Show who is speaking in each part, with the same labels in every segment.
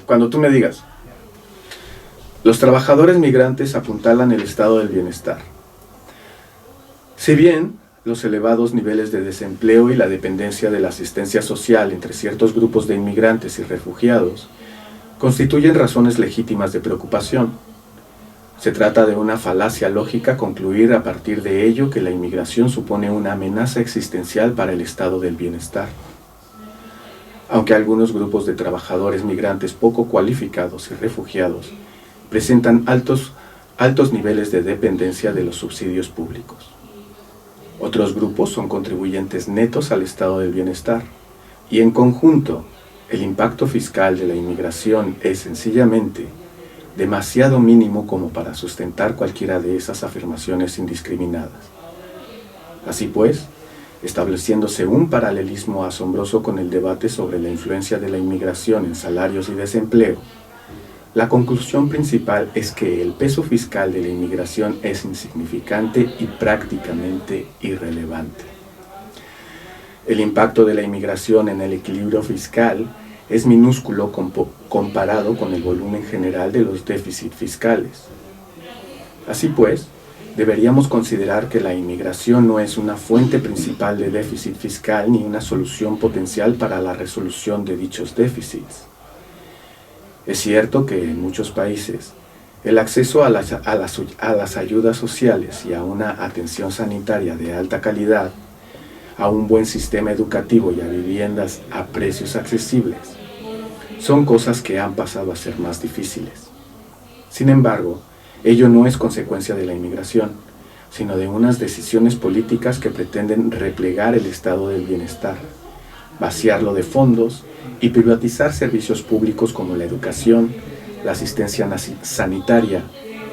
Speaker 1: Cuando tú me digas, los trabajadores migrantes apuntalan el estado del bienestar. Si bien los elevados niveles de desempleo y la dependencia de la asistencia social entre ciertos grupos de inmigrantes y refugiados constituyen razones legítimas de preocupación, se trata de una falacia lógica concluir a partir de ello que la inmigración supone una amenaza existencial para el estado del bienestar. Aunque algunos grupos de trabajadores migrantes poco cualificados y refugiados presentan altos niveles de dependencia de los subsidios públicos. Otros grupos son contribuyentes netos al estado del bienestar, y en conjunto, el impacto fiscal de la inmigración es sencillamente demasiado mínimo como para sustentar cualquiera de esas afirmaciones indiscriminadas. Así pues, estableciéndose un paralelismo asombroso con el debate sobre la influencia de la inmigración en salarios y desempleo, la conclusión principal es que el peso fiscal de la inmigración es insignificante y prácticamente irrelevante. El impacto de la inmigración en el equilibrio fiscal es minúsculo comparado con el volumen general de los déficits fiscales. Así pues, deberíamos considerar que la inmigración no es una fuente principal de déficit fiscal ni una solución potencial para la resolución de dichos déficits. Es cierto que en muchos países el acceso a las ayudas sociales y a una atención sanitaria de alta calidad, a un buen sistema educativo y a viviendas a precios accesibles, son cosas que han pasado a ser más difíciles. Sin embargo, ello no es consecuencia de la inmigración, sino de unas decisiones políticas que pretenden replegar el estado del bienestar, vaciarlo de fondos y privatizar servicios públicos como la educación, la asistencia sanitaria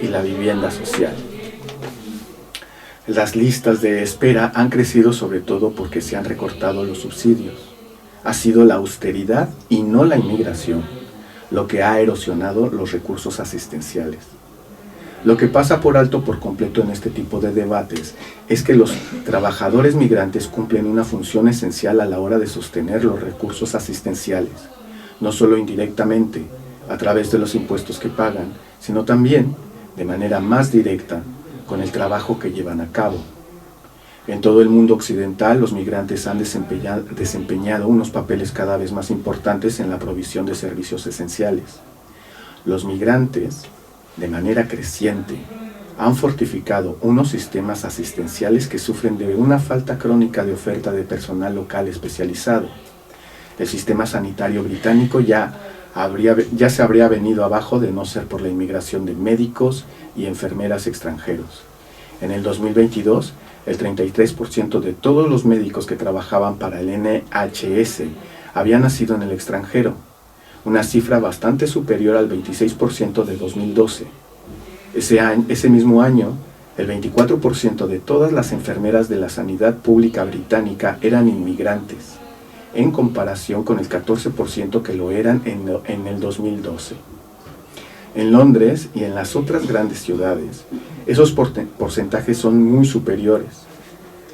Speaker 1: y la vivienda social. Las listas de espera han crecido sobre todo porque se han recortado los subsidios. Ha sido la austeridad y no la inmigración lo que ha erosionado los recursos asistenciales. Lo que pasa por alto por completo en este tipo de debates es que los trabajadores migrantes cumplen una función esencial a la hora de sostener los recursos asistenciales, no solo indirectamente, a través de los impuestos que pagan, sino también, de manera más directa, con el trabajo que llevan a cabo. En todo el mundo occidental, los migrantes han desempeñado unos papeles cada vez más importantes en la provisión de servicios esenciales. Los migrantes, de manera creciente, han fortificado unos sistemas asistenciales que sufren de una falta crónica de oferta de personal local especializado. El sistema sanitario británico ya se habría venido abajo de no ser por la inmigración de médicos y enfermeras extranjeros. En el 2022, el 33% de todos los médicos que trabajaban para el NHS habían nacido en el extranjero, una cifra bastante superior al 26% de 2012. Ese mismo año, el 24% de todas las enfermeras de la sanidad pública británica eran inmigrantes, en comparación con el 14% que lo eran en el 2012. En Londres y en las otras grandes ciudades, esos porcentajes son muy superiores.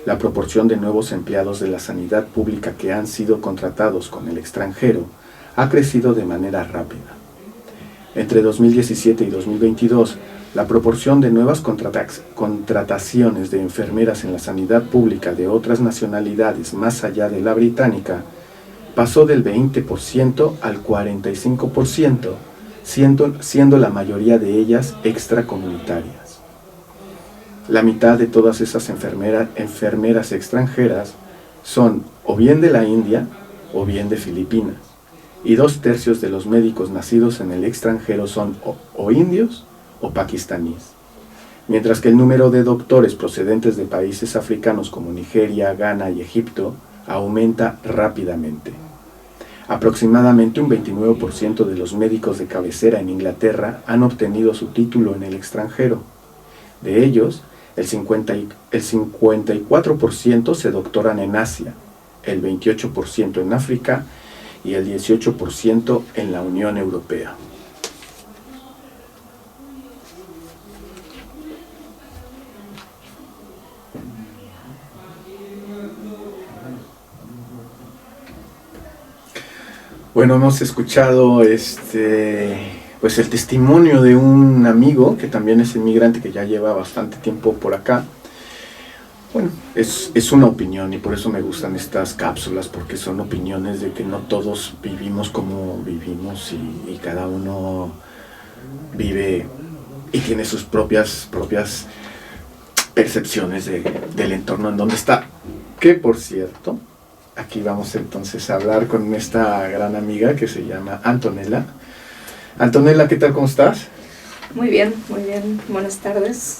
Speaker 1: La proporción de nuevos empleados de la sanidad pública que han sido contratados con el extranjero ha crecido de manera rápida. Entre 2017 y 2022, la proporción de nuevas contrataciones de enfermeras en la sanidad pública de otras nacionalidades más allá de la británica pasó del 20% al 45%, siendo la mayoría de ellas extracomunitarias. La mitad de todas esas enfermeras extranjeras son o bien de la India o bien de Filipinas, y 2/3 de los médicos nacidos en el extranjero son o indios o pakistaníes, mientras que el número de doctores procedentes de países africanos como Nigeria, Ghana y Egipto aumenta rápidamente. Aproximadamente un 29% de los médicos de cabecera en Inglaterra han obtenido su título en el extranjero. De ellos, el 54% se doctoran en Asia, el 28% en África y el 18% en la Unión Europea. Bueno, hemos escuchado pues el testimonio de un amigo que también es inmigrante, que ya lleva bastante tiempo por acá. Bueno, es una opinión y por eso me gustan estas cápsulas, porque son opiniones de que no todos vivimos como vivimos y cada uno vive y tiene sus propias percepciones del entorno en donde está. Que por cierto, aquí vamos entonces a hablar con esta gran amiga que se llama Antonella. Antonella, ¿qué tal? ¿Cómo estás?
Speaker 2: Muy bien, muy bien. Buenas tardes.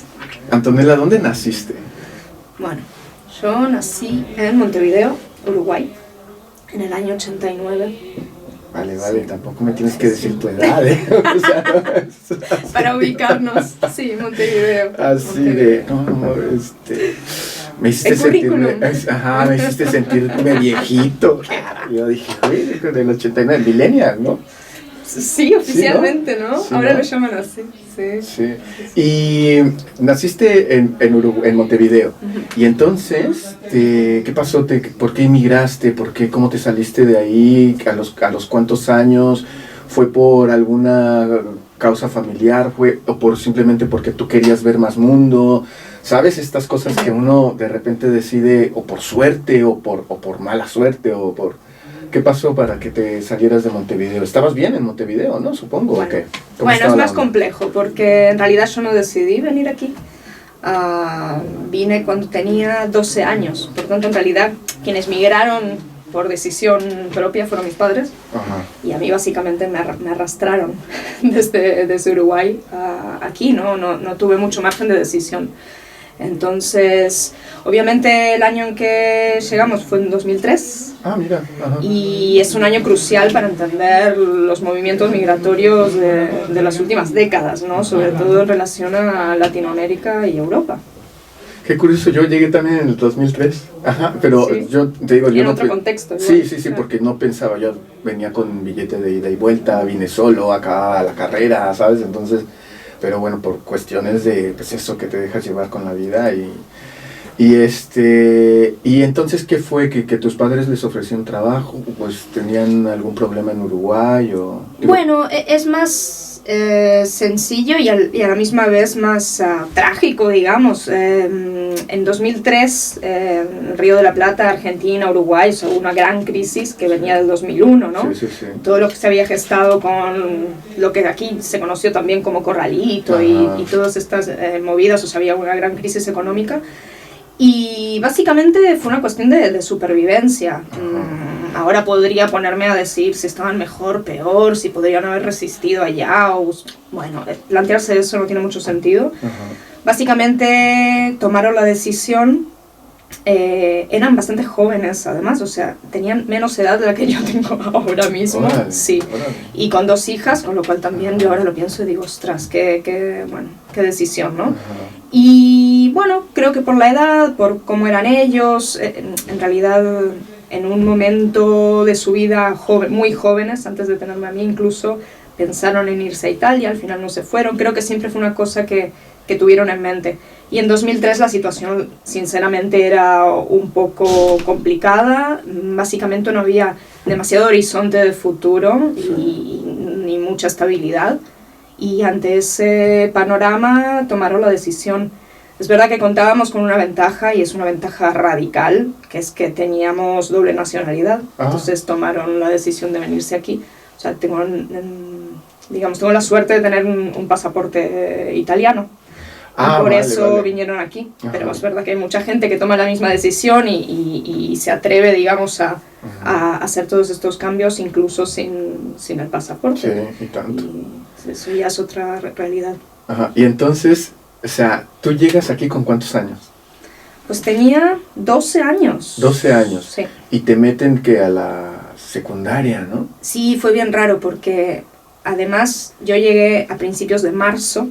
Speaker 1: Antonella, ¿dónde naciste?
Speaker 2: Bueno, yo nací en Montevideo, Uruguay, en el año 89.
Speaker 1: Vale, tampoco me tienes que decir tu edad, ¿eh? O sea,
Speaker 2: para ubicarnos, sí, Montevideo.
Speaker 1: Así
Speaker 2: Montevideo.
Speaker 1: Me hiciste sentirme viejito. Yo dije, güey, del 89, millennial, ¿no?
Speaker 2: Sí, oficialmente, ¿no?
Speaker 1: Sí,
Speaker 2: ahora
Speaker 1: ¿no?
Speaker 2: lo llaman así, sí.
Speaker 1: Y naciste en Montevideo.
Speaker 2: Uh-huh.
Speaker 1: Y entonces, ¿qué pasó? ¿Por qué emigraste? ¿Cómo te saliste de ahí? ¿A los cuántos años? ¿Fue por alguna causa familiar? ¿O simplemente porque tú querías ver más mundo? ¿Sabes? Estas cosas que uno de repente decide, o por suerte, o por mala suerte, o por... ¿Qué pasó para que te salieras de Montevideo? ¿Estabas bien en Montevideo, no? Supongo.
Speaker 2: Bueno, es más complejo, porque en realidad yo no decidí venir aquí. Vine cuando tenía 12 años. Por tanto, en realidad, quienes migraron por decisión propia fueron mis padres.
Speaker 1: Ajá.
Speaker 2: Y a mí básicamente me arrastraron desde Uruguay aquí, ¿no? No tuve mucho margen de decisión. Entonces, obviamente el año en que llegamos fue en 2003.
Speaker 1: Ah, mira. Ajá.
Speaker 2: Y es un año crucial para entender los movimientos migratorios de las últimas décadas, ¿no? Sobre todo en relación a Latinoamérica y Europa.
Speaker 1: Qué curioso, yo llegué también en el 2003. Ajá, pero
Speaker 2: sí.
Speaker 1: Yo te digo, yo
Speaker 2: en
Speaker 1: no...
Speaker 2: otro contexto.
Speaker 1: Sí, porque no pensaba, yo venía con billete de ida y vuelta, vine solo acá a la carrera, ¿sabes? Entonces... Pero bueno, por cuestiones de, pues eso, que te dejas llevar con la vida y entonces, ¿qué fue? ¿Que tus padres les ofrecieron trabajo? ¿Pues tenían algún problema en Uruguay?
Speaker 2: Bueno, es más sencillo y a la misma vez más trágico, digamos. En 2003, en Río de la Plata, Argentina, Uruguay, hubo una gran crisis que venía del 2001, ¿no?
Speaker 1: Sí.
Speaker 2: Todo lo que se había gestado con lo que aquí se conoció también como Corralito y todas estas movidas, o sea, había una gran crisis económica. Y básicamente fue una cuestión de supervivencia. Ahora podría ponerme a decir si estaban mejor, peor, si podrían haber resistido allá. Bueno, plantearse eso no tiene mucho sentido. Básicamente tomaron la decisión, eran bastante jóvenes además, o sea, tenían menos edad de la que yo tengo ahora mismo. Sí. Y con 2 hijas, con lo cual también yo ahora lo pienso y digo, ostras, qué decisión, ¿no? Y bueno, creo que por la edad, por cómo eran ellos, en realidad en un momento de su vida muy jóvenes, antes de tenerme a mí incluso, pensaron en irse a Italia, al final no se fueron. Creo que siempre fue una cosa que tuvieron en mente. Y en 2003 la situación sinceramente era un poco complicada, básicamente no había demasiado horizonte de futuro ni mucha estabilidad. Y ante ese panorama tomaron la decisión. Es verdad que contábamos con una ventaja, y es una ventaja radical, que es que teníamos doble nacionalidad. Entonces tomaron la decisión de venirse aquí. O sea, tengo la suerte de tener un pasaporte italiano. Por eso vinieron aquí. Ajá. Pero es verdad que hay mucha gente que toma la misma decisión y se atreve, digamos, a hacer todos estos cambios incluso sin el pasaporte.
Speaker 1: Sí, y tanto.
Speaker 2: Y eso ya es otra realidad.
Speaker 1: Ajá. Y entonces, o sea, ¿tú llegas aquí con cuántos años?
Speaker 2: Pues tenía 12 años.
Speaker 1: 12 años.
Speaker 2: Sí.
Speaker 1: Y te meten que a la secundaria, ¿no?
Speaker 2: Sí, fue bien raro porque además yo llegué a principios de marzo.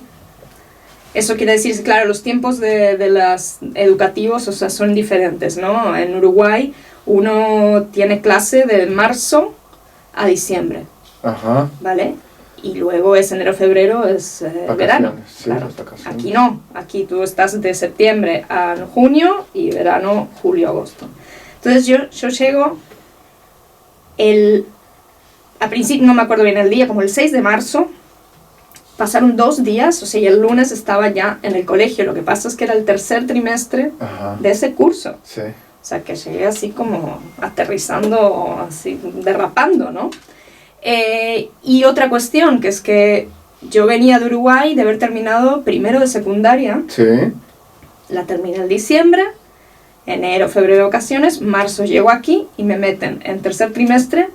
Speaker 2: Eso quiere decir, claro, los tiempos de los educativos, o sea, son diferentes, ¿no? En Uruguay uno tiene clase de marzo a diciembre.
Speaker 1: Ajá.
Speaker 2: ¿Vale? Y luego es enero-febrero, es verano.
Speaker 1: Sí,
Speaker 2: claro. Aquí no, aquí tú estás de septiembre a junio y verano, julio-agosto. Entonces yo llego el a principio, no me acuerdo bien el día, como el 6 de marzo, pasaron 2 días, o sea, y el lunes estaba ya en el colegio. Lo que pasa es que era el tercer trimestre de ese curso.
Speaker 1: Sí.
Speaker 2: O sea, que llegué así como aterrizando, así derrapando, ¿no? Y otra cuestión, que es que yo venía de Uruguay de haber terminado primero de secundaria.
Speaker 1: Sí.
Speaker 2: La terminé en diciembre, enero, febrero vacaciones, marzo llego aquí y me meten en tercer trimestre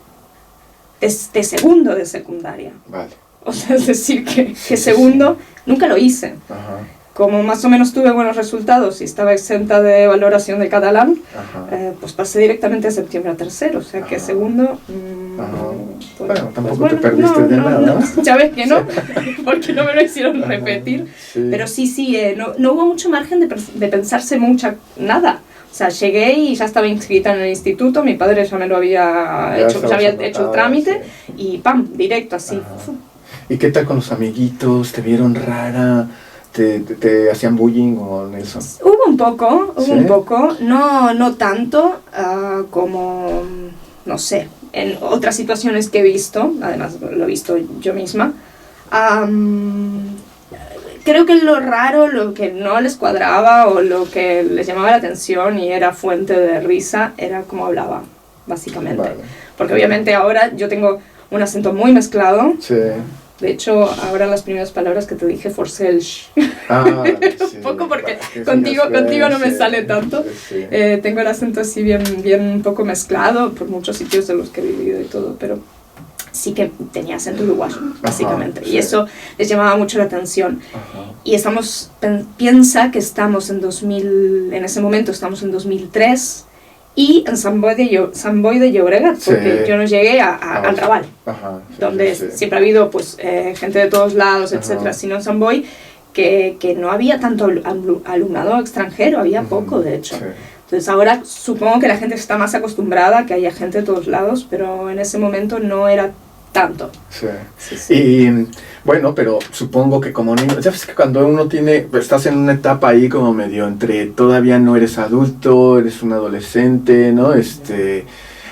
Speaker 2: de segundo de secundaria.
Speaker 1: Vale.
Speaker 2: O sea, es decir, que segundo nunca lo hice.
Speaker 1: Ajá.
Speaker 2: Como más o menos tuve buenos resultados y estaba exenta de valoración de catalán, pues pasé directamente de septiembre a tercero. O sea, que segundo...
Speaker 1: Pues, bueno, tampoco te perdiste de nada.
Speaker 2: No, ya ves que no, porque no me lo hicieron repetir.
Speaker 1: Sí.
Speaker 2: Pero sí, no hubo mucho margen de pensarse nada. O sea, llegué y ya estaba inscrita en el instituto, mi padre ya me lo había hecho el trámite,
Speaker 1: sí.
Speaker 2: Y ¡pam! Directo, así.
Speaker 1: ¿Y qué tal con los amiguitos? ¿Te vieron rara? ¿Te hacían bullying o Nelson?
Speaker 2: Hubo un poco,
Speaker 1: ¿Sí?
Speaker 2: no tanto como, no sé, en otras situaciones que he visto, además lo he visto yo misma. Creo que lo raro, lo que no les cuadraba o lo que les llamaba la atención y era fuente de risa, era cómo hablaba, básicamente.
Speaker 1: Vale.
Speaker 2: Porque obviamente ahora yo tengo un acento muy mezclado.
Speaker 1: Sí.
Speaker 2: De hecho, ahora las primeras palabras que te dije, forcé el sh.
Speaker 1: Sí,
Speaker 2: un poco porque contigo no me sale tanto.
Speaker 1: Sí.
Speaker 2: Tengo el acento así bien un poco mezclado por muchos sitios de los que he vivido y todo, pero sí que tenía acento uruguayo, básicamente.
Speaker 1: Sí.
Speaker 2: Y eso les llamaba mucho la atención.
Speaker 1: Ajá.
Speaker 2: Y piensa que estamos en ese momento estamos en 2003, y en Sant Boi de Llobregat, porque
Speaker 1: Sí.
Speaker 2: yo no llegué al Raval, donde siempre ha habido pues, gente de todos lados, etcétera, sino en Sant Boi, que no había tanto alumnado extranjero, había poco, de hecho.
Speaker 1: Sí.
Speaker 2: Entonces ahora supongo que la gente está más acostumbrada a que haya gente de todos lados, pero en ese momento no era tanto.
Speaker 1: Sí.
Speaker 2: Sí.
Speaker 1: Y bueno, pero supongo que como niño, ya ves que cuando uno estás en una etapa ahí como medio entre todavía no eres adulto, eres un adolescente, ¿no?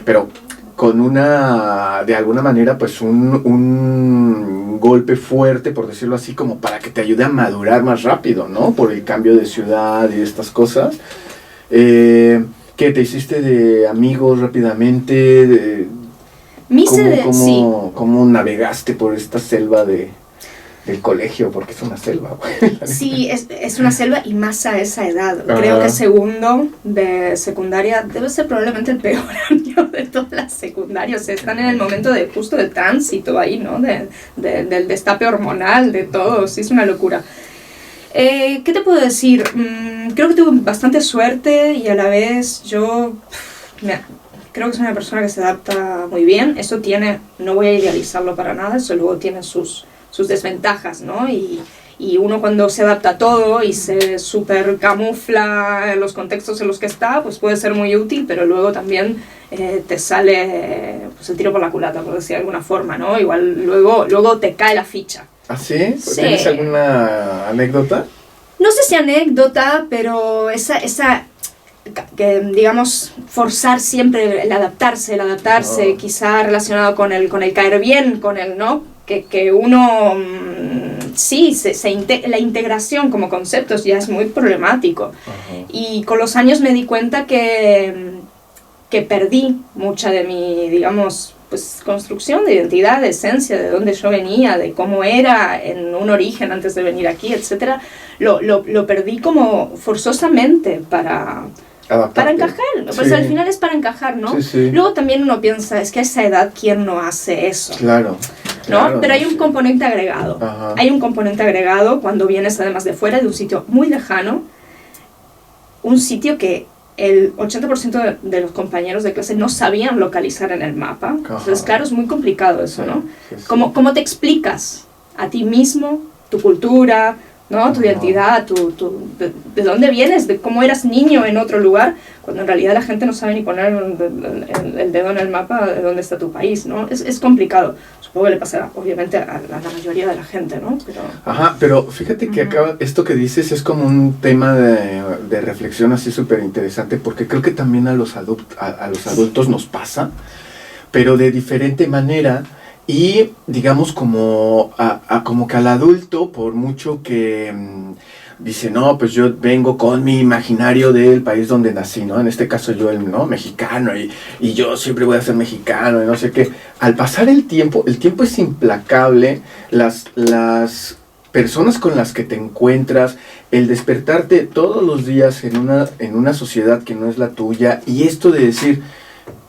Speaker 1: Pero con de alguna manera, pues un golpe fuerte, por decirlo así, como para que te ayude a madurar más rápido, ¿no? Por el cambio de ciudad y estas cosas. ¿Qué te hiciste de amigos rápidamente? ¿Cómo navegaste por esta selva del colegio? Porque es una selva, güey.
Speaker 2: Sí, es una selva y más a esa edad. Creo que segundo de secundaria debe ser probablemente el peor año de todas las secundarias. O sea, están en el momento justo del tránsito ahí, ¿no? Del destape hormonal, de todo. Sí, es una locura. ¿Qué te puedo decir? Creo que tuve bastante suerte y a la vez creo que soy una persona que se adapta muy bien. Eso no voy a idealizarlo para nada, eso luego tiene sus desventajas, ¿no? Y uno cuando se adapta a todo y se super camufla en los contextos en los que está, pues puede ser muy útil, pero luego también te sale pues, el tiro por la culata, por decir de alguna forma, ¿no? Igual luego te cae la ficha.
Speaker 1: ¿Ah, sí?
Speaker 2: Sí.
Speaker 1: ¿Tienes alguna anécdota?
Speaker 2: No sé si anécdota, pero esa que digamos forzar siempre el adaptarse, quizá relacionado con el caer bien, con el no, que uno sí, la integración como conceptos ya es muy problemático. Y con los años me di cuenta que perdí mucha de mi, digamos, pues construcción de identidad, de esencia, de dónde yo venía, de cómo era en un origen antes de venir aquí, etcétera. Lo perdí como forzosamente para encajar, pues
Speaker 1: sí.
Speaker 2: Al final es para encajar, ¿no?
Speaker 1: Sí.
Speaker 2: Luego también uno piensa, es que a esa edad, ¿quién no hace eso?
Speaker 1: Claro.
Speaker 2: ¿No? Pero hay un componente agregado.
Speaker 1: Ajá.
Speaker 2: Hay un componente agregado cuando vienes además de fuera, de un sitio muy lejano, un sitio que el 80% de los compañeros de clase no sabían localizar en el mapa.
Speaker 1: Ajá.
Speaker 2: Entonces, claro, es muy complicado eso, ¿no?
Speaker 1: Sí.
Speaker 2: ¿Cómo te explicas a ti mismo, tu cultura, ¿no? Tu identidad, de dónde vienes, de cómo eras niño en otro lugar, cuando en realidad la gente no sabe ni poner el dedo en el mapa de dónde está tu país, ¿no? Es complicado. Supongo que le pasará, obviamente, a la mayoría de la gente, ¿no?
Speaker 1: Pero fíjate que esto que dices es como un tema de reflexión así súper interesante, porque creo que también a los adultos nos pasa, pero de diferente manera. Y digamos como como que al adulto, por mucho que dice, no, pues yo vengo con mi imaginario del país donde nací, ¿no? En este caso yo, ¿no? Mexicano, y yo siempre voy a ser mexicano, y no sé qué. Al pasar el tiempo es implacable, las personas con las que te encuentras, el despertarte todos los días en una sociedad que no es la tuya, y esto de decir,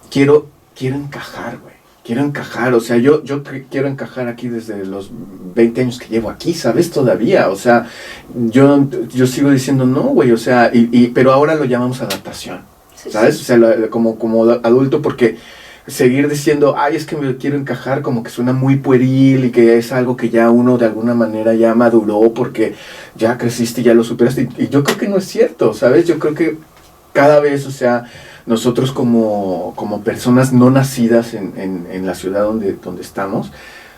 Speaker 1: quiero encajar, güey. Quiero encajar, o sea, yo quiero encajar aquí desde los 20 años que llevo aquí, ¿sabes? Todavía, o sea, yo sigo diciendo no, güey, o sea, pero ahora lo llamamos adaptación, ¿sabes? O sea, como adulto, porque seguir diciendo, ay, es que me quiero encajar, como que suena muy pueril y que es algo que ya uno de alguna manera ya maduró porque ya creciste y ya lo superaste, y yo creo que no es cierto, ¿sabes? Yo creo que cada vez, o sea, nosotros como personas no nacidas en la ciudad donde estamos,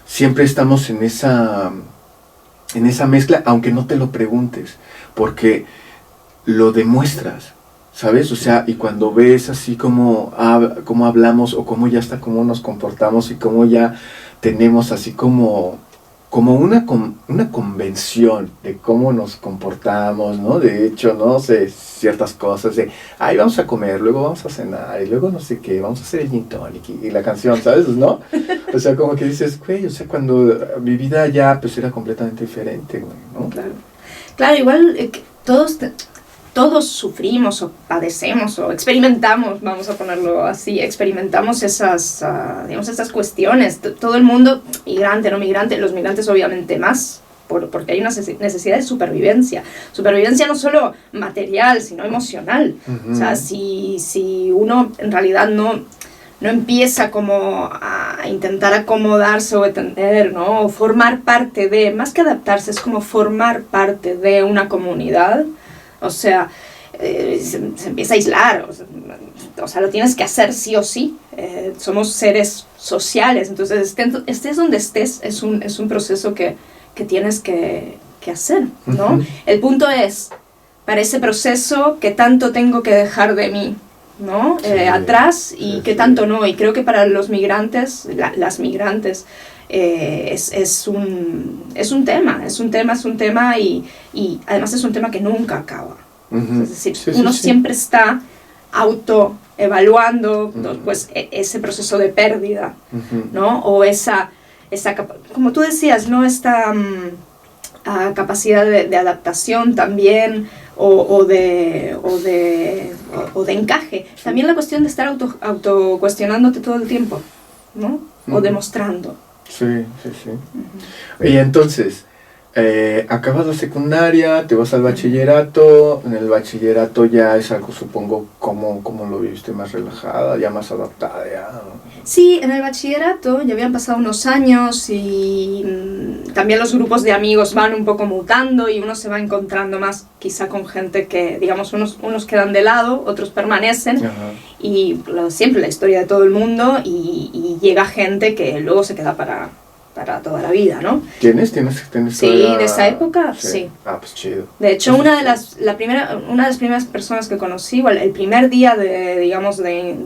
Speaker 1: siempre estamos en esa mezcla, aunque no te lo preguntes, porque lo demuestras, ¿sabes? O sea, y cuando ves así como hablamos, o cómo ya está, cómo nos comportamos, y cómo ya tenemos así como una convención de cómo nos comportamos, ¿no? De hecho, no sé, ciertas cosas de, ay, vamos a comer, luego vamos a cenar, y luego no sé qué, vamos a hacer el gin tonic y la canción, ¿sabes? ¿No? O sea, como que dices, güey, o sea, cuando mi vida ya, pues, era completamente diferente, güey, ¿no?
Speaker 2: Claro, igual todos sufrimos o padecemos o experimentamos, vamos a ponerlo así, experimentamos esas cuestiones. Todo el mundo, migrante, no migrante, los migrantes obviamente más, porque hay una necesidad de supervivencia. Supervivencia no solo material, sino emocional. Uh-huh. O sea, si uno en realidad no empieza como a intentar acomodarse o entender, ¿no? O formar parte de, más que adaptarse, es como formar parte de una comunidad. O sea, se empieza a aislar, o sea, lo tienes que hacer sí o sí. Somos seres sociales, entonces estés donde estés, es un proceso que tienes que hacer, ¿no? Uh-huh. El punto es, para ese proceso, ¿qué tanto tengo que dejar de mí, ¿no? Sí, atrás, y qué tanto no. Y creo que para los migrantes, las migrantes, es un tema y además es un tema que nunca acaba. Uh-huh. Es decir, uno siempre está autoevaluando, uh-huh, pues ese proceso de pérdida, uh-huh, ¿no? O esa como tú decías, ¿no? Esta capacidad de adaptación también, o de encaje. También la cuestión de estar autocuestionándote todo el tiempo, ¿no? O demostrando.
Speaker 1: Sí. Uh-huh. Y entonces, acabas la secundaria, te vas al bachillerato. En el bachillerato ya es algo, supongo, como lo viviste, más relajada, ya más adaptada, ya.
Speaker 2: Sí, en el bachillerato ya habían pasado unos años y también los grupos de amigos van un poco mutando y uno se va encontrando más quizá con gente que, digamos, unos quedan de lado, otros permanecen. Ajá. Y siempre la historia de todo el mundo, y llega gente que luego se queda para toda la vida, ¿no?
Speaker 1: ¿Tienes
Speaker 2: sí, de esa época, sí.
Speaker 1: Ah, pues chido.
Speaker 2: De hecho, una de las primeras personas que conocí, bueno, el primer día de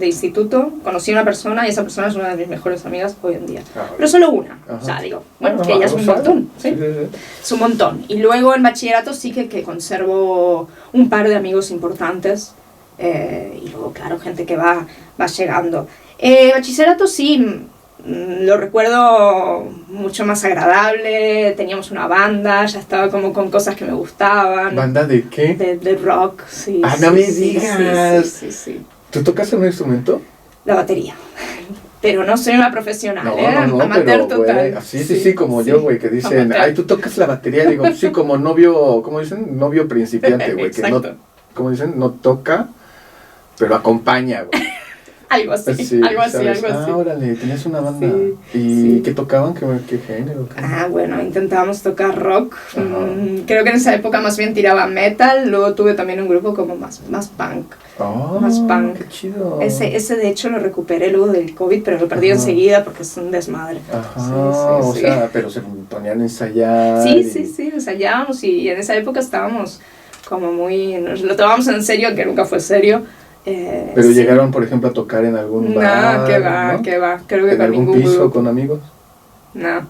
Speaker 2: instituto, conocí a una persona, y esa persona es una de mis mejores amigas hoy en día. Ah, pero solo una. Ajá. O sea, digo, bueno, que ella es un montón, ¿sí? Sí. Es un montón. Y luego en bachillerato sí que conservo un par de amigos importantes, y luego, claro, gente que va llegando. Bachillerato sí, lo recuerdo mucho más agradable. Teníamos una banda, ya estaba como con cosas que me gustaban.
Speaker 1: ¿Banda de qué?
Speaker 2: De rock, sí.
Speaker 1: ¡Ah, no me digas!
Speaker 2: Sí.
Speaker 1: ¿Tú tocas un instrumento?
Speaker 2: La batería. Pero no soy una profesional,
Speaker 1: no,
Speaker 2: amateur
Speaker 1: pero,
Speaker 2: total.
Speaker 1: Güey, sí, como yo, güey, que dicen, amateur. Ay, tú tocas la batería. Digo, sí, como novio, ¿cómo dicen? Novio principiante, güey, que no, ¿cómo dicen? No toca, pero acompaña, güey.
Speaker 2: Algo así,
Speaker 1: sí,
Speaker 2: algo así.
Speaker 1: Ah, órale, tenías una banda. Sí, ¿y qué tocaban? ¿Qué género?
Speaker 2: Bueno, intentábamos tocar rock. Creo que en esa época más bien tiraba metal. Luego tuve también un grupo como más punk.
Speaker 1: Más punk. Qué chido.
Speaker 2: Ese de hecho lo recuperé luego del COVID, pero lo perdí enseguida porque es un desmadre.
Speaker 1: O sea, pero se ponían a ensayar.
Speaker 2: Sí, ensayábamos, y en esa época estábamos como muy... Nos lo tomábamos en serio, que nunca fue serio.
Speaker 1: Pero llegaron, por ejemplo, a tocar en algún bar.
Speaker 2: No, que va. Creo que
Speaker 1: ¿En algún piso con amigos?
Speaker 2: No.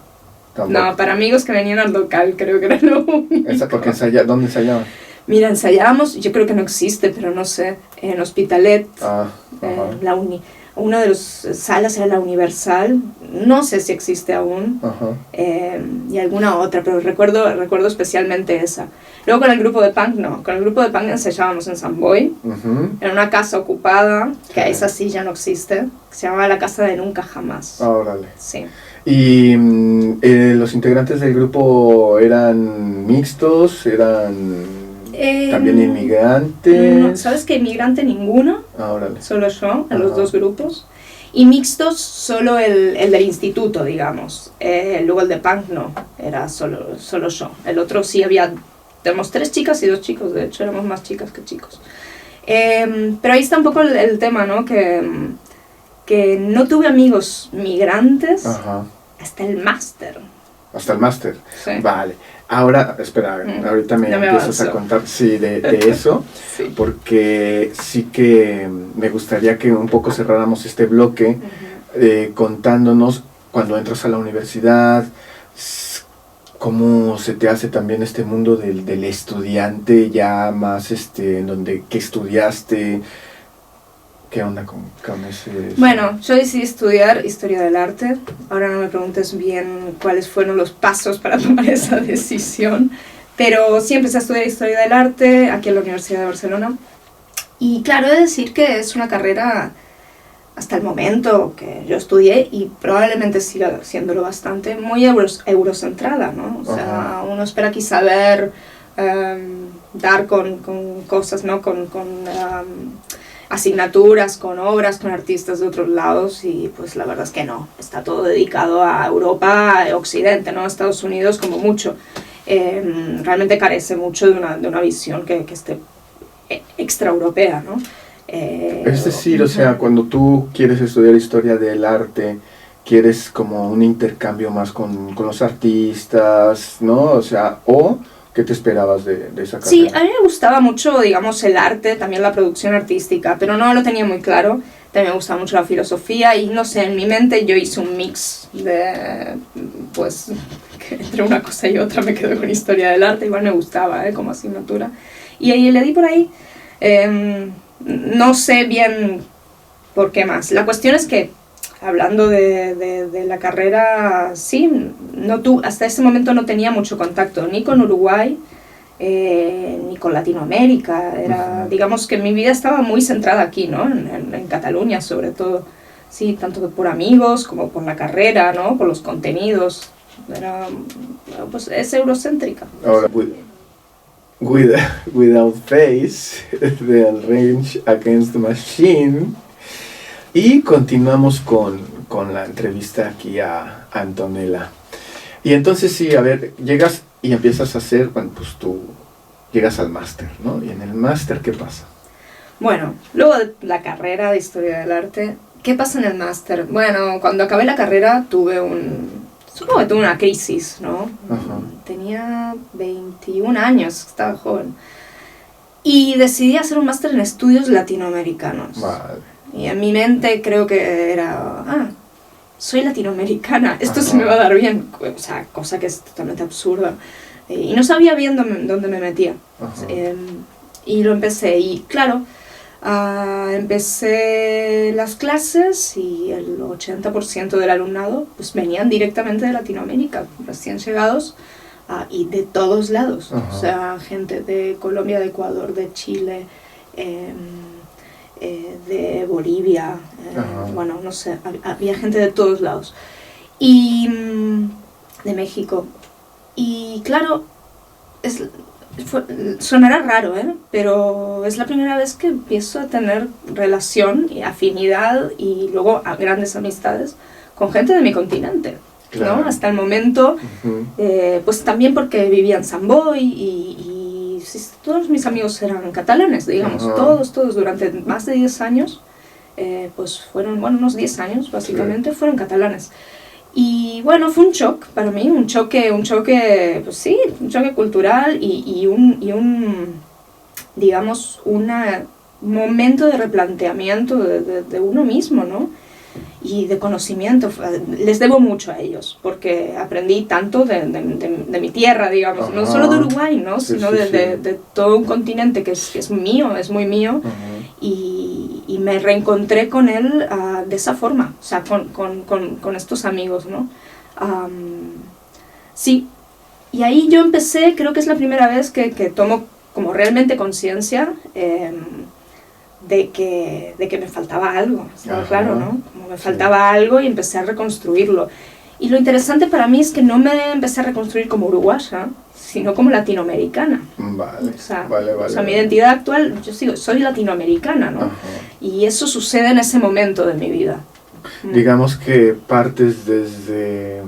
Speaker 1: Tampoco.
Speaker 2: No, para amigos que venían al local creo que era lo único.
Speaker 1: Porque ¿dónde ensayaban?
Speaker 2: Mira, ensayábamos, yo creo que no existe, pero no sé, en Hospitalet, la una de las salas era la Universal, no sé si existe aún, y alguna otra, pero recuerdo especialmente esa. Luego con el grupo de punk, no, con el grupo de punk ensayábamos en San Boy, en una casa ocupada, que esa sí ya no existe, que se llamaba la Casa de Nunca Jamás.
Speaker 1: Órale.
Speaker 2: Sí.
Speaker 1: ¿Y los integrantes del grupo eran mixtos? ¿Eran también inmigrantes?
Speaker 2: No, ¿sabes qué? Inmigrante ninguno, solo yo, en los dos grupos. Y mixtos, solo el del instituto, digamos. Luego el de punk no, era solo yo. El otro sí tenemos 3 chicas y 2 chicos, de hecho éramos más chicas que chicos. Pero ahí está un poco el tema, ¿no? Que no tuve amigos migrantes hasta el máster.
Speaker 1: Hasta el máster.
Speaker 2: Sí.
Speaker 1: Vale. Ahora, espera, ahorita me empiezas a contar de eso,
Speaker 2: sí.
Speaker 1: Porque sí que me gustaría que un poco cerráramos este bloque contándonos cuando entras a la universidad, cómo se te hace también este mundo del estudiante ya más en donde que estudiaste. ¿Qué onda con ese?
Speaker 2: Bueno, yo decidí estudiar Historia del Arte. Ahora no me preguntes bien cuáles fueron los pasos para tomar esa decisión. Pero sí empecé a estudiar Historia del Arte aquí en la Universidad de Barcelona. Y claro, he de decir que es una carrera, hasta el momento que yo estudié, y probablemente siga siéndolo bastante, muy eurocentrada, ¿no? O sea, uno espera aquí saber dar con cosas, ¿no? Con asignaturas, con obras, con artistas de otros lados, y pues la verdad es que no, está todo dedicado a Europa, Occidente, ¿no? Estados Unidos como mucho. Realmente carece mucho de una visión que esté extraeuropea, ¿no?
Speaker 1: Es decir, o sea, cuando tú quieres estudiar historia del arte, quieres como un intercambio más con los artistas, ¿no? O sea, ¿qué te esperabas de esa carrera?
Speaker 2: Sí, a mí me gustaba mucho, digamos, el arte, también la producción artística, pero no lo tenía muy claro. También me gustaba mucho la filosofía y, no sé, en mi mente yo hice un mix de, pues, que entre una cosa y otra me quedé con historia del arte. Igual me gustaba, como asignatura. Y ahí le di por ahí. No sé bien por qué más. La cuestión es que, hablando de la carrera, sí, hasta ese momento no tenía mucho contacto ni con Uruguay, ni con Latinoamérica. Digamos que mi vida estaba muy centrada aquí, ¿no? En Cataluña, sobre todo. Sí, tanto por amigos como por la carrera, ¿no? Por los contenidos. Pues es eurocéntrica.
Speaker 1: Ahora, Without Face, del Rage Against the Machine. Y continuamos con la entrevista aquí a Antonella. Y entonces sí, a ver, llegas y empiezas a hacer, bueno, pues tú llegas al máster, ¿no? Y en el máster, ¿qué pasa?
Speaker 2: Bueno, luego de la carrera de Historia del Arte, ¿qué pasa en el máster? Bueno, cuando acabé la carrera supongo que tuve una crisis, ¿no? Tenía 21 años, estaba joven. Y decidí hacer un máster en estudios latinoamericanos.
Speaker 1: Vale.
Speaker 2: Y en mi mente creo que era, soy latinoamericana, esto se me va a dar bien. O sea, cosa que es totalmente absurda. Y no sabía bien dónde me metía. Y lo empecé, y claro, empecé las clases y el 80% del alumnado pues venían directamente de Latinoamérica, recién llegados, y de todos lados. O sea, gente de Colombia, de Ecuador, de Chile, de Bolivia, bueno, no sé, había gente de todos lados, y de México. Y claro, sonará raro, pero es la primera vez que empiezo a tener relación y afinidad y luego a grandes amistades con gente de mi continente. Claro. ¿No? Hasta el momento, pues también porque vivía en San Boy y todos mis amigos eran catalanes, digamos, todos durante más de 10 años, pues fueron, bueno, unos 10 años básicamente, fueron catalanes. Y bueno, fue un shock para mí, un choque, pues sí, un choque cultural y un digamos, un momento de replanteamiento de uno mismo, ¿no? y de conocimiento. Les debo mucho a ellos, porque aprendí tanto de mi tierra, digamos, no solo de Uruguay, ¿no? Sino de todo un continente que es mío, es muy mío, y me reencontré con él de esa forma, o sea, con estos amigos, ¿no? Sí, y ahí yo empecé, creo que es la primera vez que tomo como realmente conciencia de que me faltaba algo, claro, ¿no? Como me faltaba algo y empecé a reconstruirlo. Y lo interesante para mí es que no me empecé a reconstruir como uruguaya, sino como latinoamericana.
Speaker 1: Vale,
Speaker 2: o sea,
Speaker 1: vale.
Speaker 2: Mi identidad actual, yo soy latinoamericana, ¿no? Y eso sucede en ese momento de mi vida.
Speaker 1: Digamos que partes desde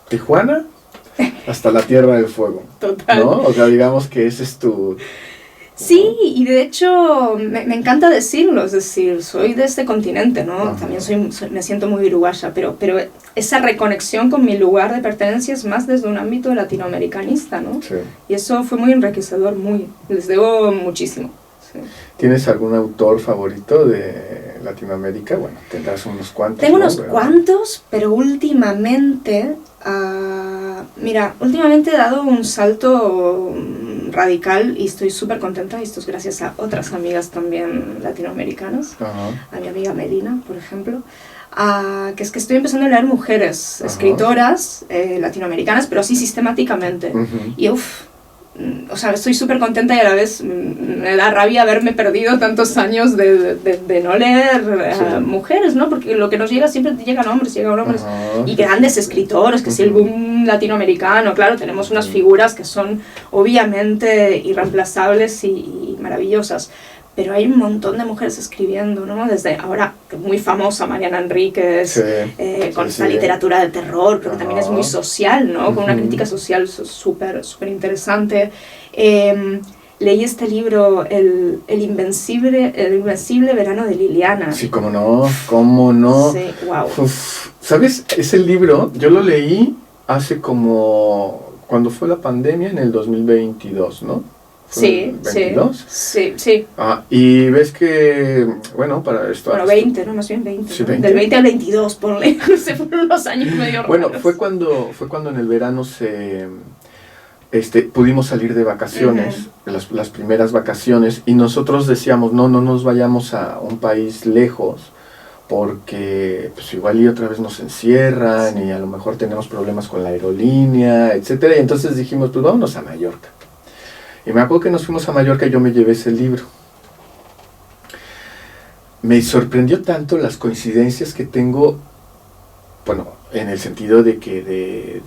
Speaker 1: Tijuana hasta la Tierra del Fuego.
Speaker 2: Total.
Speaker 1: ¿No? O sea, digamos que ese es tu...
Speaker 2: Sí, y de hecho me encanta decirlo, es decir, soy de este continente, ¿no? También me siento muy uruguaya, pero esa reconexión con mi lugar de pertenencia es más desde un ámbito latinoamericanista, ¿no?
Speaker 1: Sí.
Speaker 2: Y eso fue muy enriquecedor, les debo muchísimo. Sí.
Speaker 1: ¿Tienes algún autor favorito de Latinoamérica? Bueno, tendrás unos cuantos.
Speaker 2: Tengo unos cuantos, pero últimamente... últimamente he dado un salto radical y estoy súper contenta, y esto es gracias a otras amigas también latinoamericanas, a mi amiga Melina, por ejemplo, que es que estoy empezando a leer mujeres escritoras latinoamericanas, pero así sistemáticamente, y o sea, estoy súper contenta y a la vez me da rabia haberme perdido tantos años de no leer mujeres, ¿no? Porque lo que nos llega siempre llegan hombres y grandes escritores, que si el boom latinoamericano, claro, tenemos unas figuras que son obviamente irreemplazables y maravillosas, pero hay un montón de mujeres escribiendo, ¿no? Desde ahora, muy famosa, Mariana Enríquez, con esta literatura de terror, pero que también es muy social, ¿no? Con una crítica social súper interesante. Leí este libro, el invencible verano de Liliana.
Speaker 1: Sí, cómo no.
Speaker 2: Sí, wow.
Speaker 1: ¿Sabes? Ese libro, yo lo leí hace como... cuando fue la pandemia, en el 2022, ¿no?
Speaker 2: Sí,
Speaker 1: 22.
Speaker 2: Sí.
Speaker 1: Y ves que, bueno, para esto...
Speaker 2: Bueno, 20, ¿no? Más bien 20.
Speaker 1: Sí,
Speaker 2: ¿no?
Speaker 1: 20.
Speaker 2: Del 20 al 22, ponle. Se fueron unos años medio raros.
Speaker 1: Bueno, fue cuando en el verano pudimos salir de vacaciones, las primeras vacaciones, y nosotros decíamos, no nos vayamos a un país lejos, porque pues igual y otra vez nos encierran, y a lo mejor tenemos problemas con la aerolínea, etcétera, y entonces dijimos, pues vámonos a Mallorca. Y me acuerdo que nos fuimos a Mallorca y yo me llevé ese libro. Me sorprendió tanto las coincidencias que tengo, bueno, en el sentido de que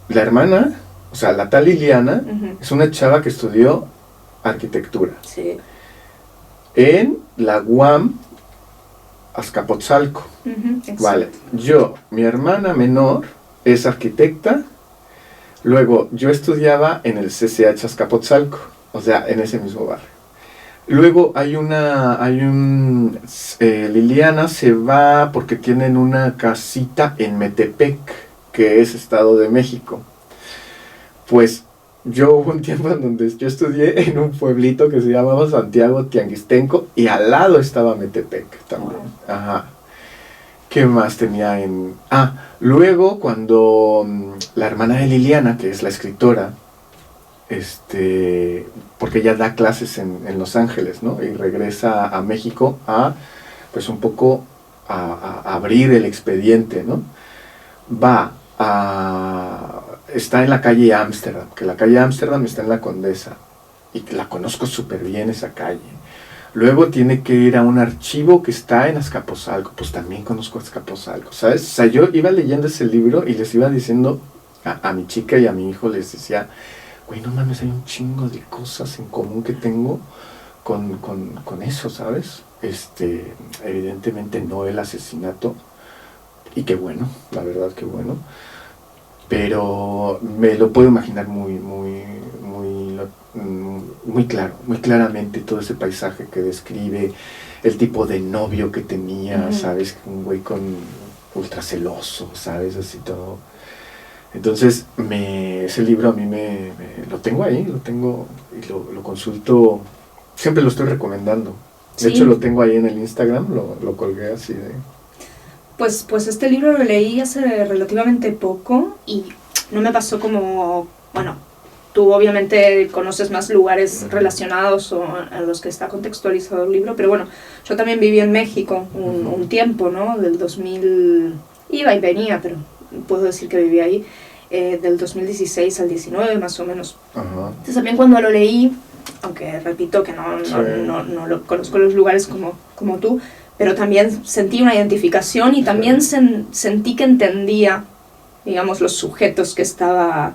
Speaker 1: la hermana, o sea, la tal Liliana, es una chava que estudió arquitectura.
Speaker 2: Sí.
Speaker 1: En la UAM Azcapotzalco. Vale. Mi hermana menor es arquitecta. Luego, yo estudiaba en el CCH Azcapotzalco, o sea, en ese mismo barrio. Luego Liliana se va porque tienen una casita en Metepec, que es Estado de México. Pues yo hubo un tiempo en donde yo estudié en un pueblito que se llamaba Santiago Tianguistenco, y al lado estaba Metepec también. Ajá. ¿Qué más tenía en...? Luego cuando la hermana de Liliana, que es la escritora, porque ella da clases en Los Ángeles, ¿no? Y regresa a México pues un poco a abrir el expediente, ¿no? Está en la calle Ámsterdam, que la calle Ámsterdam está en la Condesa, y la conozco súper bien esa calle. Luego tiene que ir a un archivo que está en Azcapotzalco, pues también conozco Azcapotzalco, ¿sabes? O sea, yo iba leyendo ese libro y les iba diciendo a mi chica y a mi hijo, les decía, güey, no mames, hay un chingo de cosas en común que tengo con eso, ¿sabes? Evidentemente no el asesinato, y qué bueno, la verdad que bueno, pero me lo puedo imaginar muy claramente todo ese paisaje que describe, el tipo de novio que tenía, ¿sabes? Un güey ultra celoso, ¿sabes? Así todo. Entonces, ese libro a mí lo tengo ahí, lo tengo y lo consulto, siempre lo estoy recomendando. De hecho, lo tengo ahí en el Instagram, lo colgué así de...
Speaker 2: Pues este libro lo leí hace relativamente poco y no me pasó como... Bueno, tú obviamente conoces más lugares relacionados o en los que está contextualizado el libro, pero bueno, yo también viví en México un tiempo, ¿no? Del 2000... Iba y venía, pero puedo decir que viví ahí. Del 2016 al 19 más o menos. Entonces también cuando lo leí, aunque repito que no lo conozco los lugares como tú, pero también sentí una identificación y también sentí que entendía, digamos, los sujetos que estaba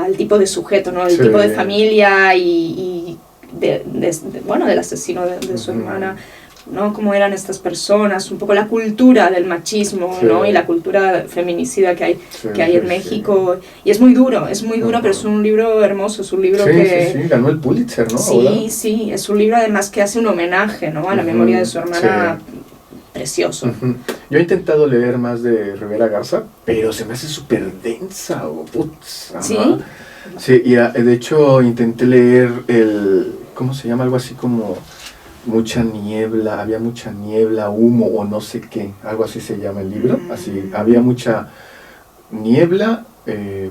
Speaker 2: el tipo de sujeto, ¿no? El tipo de familia y del asesino de su hermana, ¿no? Cómo eran estas personas, un poco la cultura del machismo, ¿no? Y la cultura feminicida que hay en México. Y es muy duro, pero es un libro hermoso, es un libro que...
Speaker 1: Sí, ganó el Pulitzer, ¿no?
Speaker 2: Sí, es un libro además que hace un homenaje, ¿no? A la memoria de su hermana, precioso.
Speaker 1: Yo he intentado leer más de Rivera Garza, pero se me hace súper densa,
Speaker 2: ¿Sí?
Speaker 1: Sí, y de hecho intenté leer ¿cómo se llama? Algo así como... había mucha niebla, humo o no sé qué, algo así se llama el libro, así, había mucha niebla,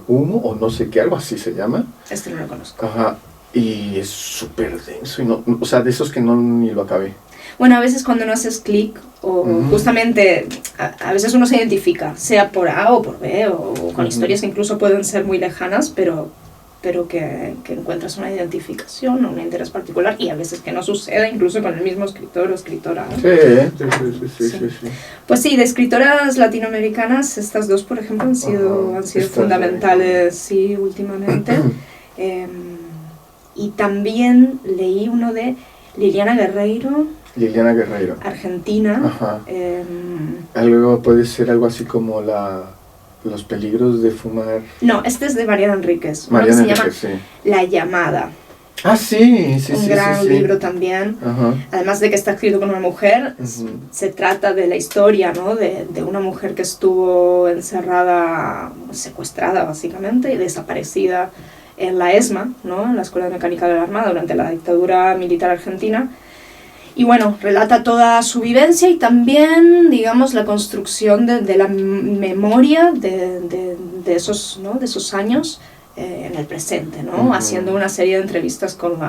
Speaker 1: humo o no sé qué, algo así se llama.
Speaker 2: Este no lo conozco.
Speaker 1: Ajá, y es súper denso, y no, o sea, de esos que ni lo acabé.
Speaker 2: Bueno, a veces cuando no haces clic, o justamente, a veces uno se identifica, sea por A o por B, o con historias que incluso pueden ser muy lejanas, pero que encuentras una identificación o un interés particular, y a veces que no sucede incluso con el mismo escritor o escritora, ¿no?
Speaker 1: Sí.
Speaker 2: Pues sí, de escritoras latinoamericanas, estas dos, por ejemplo, han sido fundamentales, sí, últimamente. Y también leí uno de Liliana Guerreiro, argentina.
Speaker 1: Algo puede ser algo así como los peligros de fumar.
Speaker 2: No, este es de Mariana Enríquez. Se llama La Llamada.
Speaker 1: Sí.
Speaker 2: Un gran libro también. Además de que está escrito por una mujer, se trata de la historia, ¿no? de una mujer que estuvo encerrada, secuestrada básicamente, y desaparecida en la ESMA, ¿no? En la Escuela de Mecánica de la Armada, durante la dictadura militar argentina. Y bueno, relata toda su vivencia y también, digamos, la construcción de la memoria de esos, ¿no? de esos años en el presente, ¿no? Haciendo una serie de entrevistas con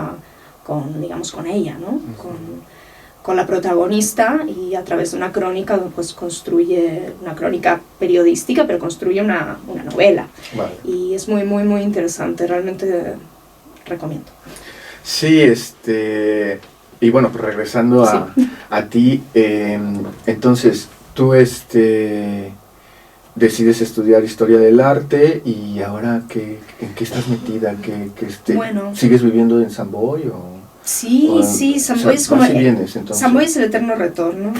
Speaker 2: ella, ¿no? Con la protagonista, y a través de una crónica, pues construye una crónica periodística, pero construye una novela.
Speaker 1: Vale.
Speaker 2: Y es muy, muy, muy interesante, realmente recomiendo.
Speaker 1: Sí, y bueno, pues regresando a ti, entonces tú decides estudiar Historia del Arte, y ahora ¿en qué estás metida?
Speaker 2: Bueno,
Speaker 1: ¿sigues viviendo en Samboy o...?
Speaker 2: Sí, Samboy es como... Samboy es el eterno retorno.